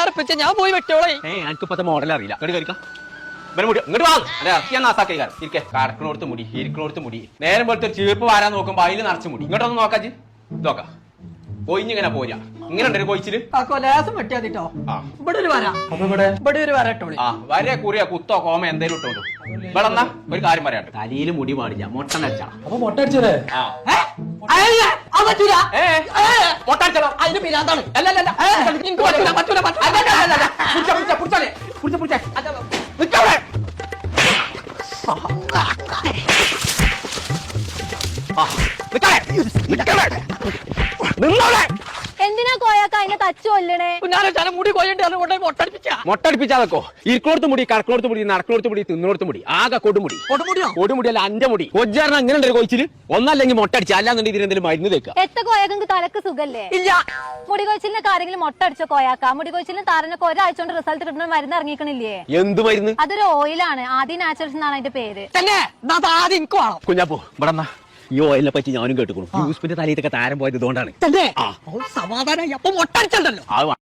വേണ്ടപ്പച്ച ഞാൻ പോയി വെട്ടോളേ. എനിക്കിപ്പത്തെ മോഡൽ അറിയില്ല. ഇങ്ങോട്ട് വാ. അല്ലെ ഇറക്കിയാ നാസാക്കിക്കാർ ഇരിക്കെ. കടക്കണോടത്ത് മുടി, ഇരിക്കണോടത്ത് മുടി. നേരം പോലത്തെ ഒരു ചീർപ്പ് വാരാൻ നോക്കുമ്പോ അതിൽ നിറച്ച് മുടി. ഇങ്ങോട്ടൊന്ന് നോക്കാച്ച്. നോക്കാം. കൊയിഞ്ഞിങ്ങനെ പോരാ. ഇങ്ങനെ ഉണ്ട് കൊയിച്ചില്. ലേസം വെട്ടിയാതിട്ടോ. ഇവിടെ ഒരു വര, ഇവിടെ ഒരു വര ഇട്ടോളി. വര കുറിയ കുത്തോ കോമ എന്തേലും ഇട്ടോണ്ടു. ഇവിടെ എന്നാ ഒരു കാര്യം പറയാണ്ട്, തലയിൽ മുടി പാടില്ല. മുട്ട നടിച്ചാ. അപ്പൊ മുട്ട അടിച്ചതേ മുട്ട അടിച്ചോ. അതിന് പിരാന്താണ്. എന്തിനാ കോയാക്ക അതിനെ തച്ചു കൊല്ലണേ? മുടി കൊയ്യണ്ട് മൊട്ടടിപ്പിച്ചാതോ. ഇരിക്കോടത്ത് മുടി, കടക്കോടത്ത് മുടി, നടക്കോടത്ത് മുടി, തിന്നോടത്ത് മുടി, ആകെ കൊടുമുടി. കൊടുമുടി അല്ല അന്റെ മുടി. കൊജ്ജാരണം അങ്ങനെ ഉണ്ട് കൊയിച്ചില്. ഒന്നല്ലെങ്കിൽ മൊട്ടടിച്ച, അല്ലാന്നുണ്ടെങ്കിൽ ഇതിനെന്തെങ്കിലും മരുന്ന് തേക്കുക. എത്ര കോയാക്ക് തലക്ക് സുഖല്ലേ? ഇല്ല. മുടി കൊച്ചിലിനൊക്കെ ആരെങ്കിലും മൊട്ട അടിച്ച കോയാക്ക? മുടി കൊച്ചിലും താരനൊക്കെ ഒരാഴ്ച കൊണ്ട് റിസൾട്ട് കിട്ടുന്ന മരുന്ന് ഇറങ്ങിക്കണില്ലേ? എന്ത് മരുന്ന്? അതൊരു ഓയിലാണ്. ആദ്യം നാച്ചുറൽസ് എന്നാണ് അതിന്റെ പേര്. കുഞ്ഞാപ്പോ ഇവിടെ ഈ ഓയിലിനെ പറ്റി ഞാനും കേട്ടുക്കണു. യൂസ്പിന്റെ തലയിലൊക്കെ താരം പോയത് ഇതുകൊണ്ടാണ്. സമാധാനം. അപ്പൊ മൊട്ടടിച്ചല്ലോ.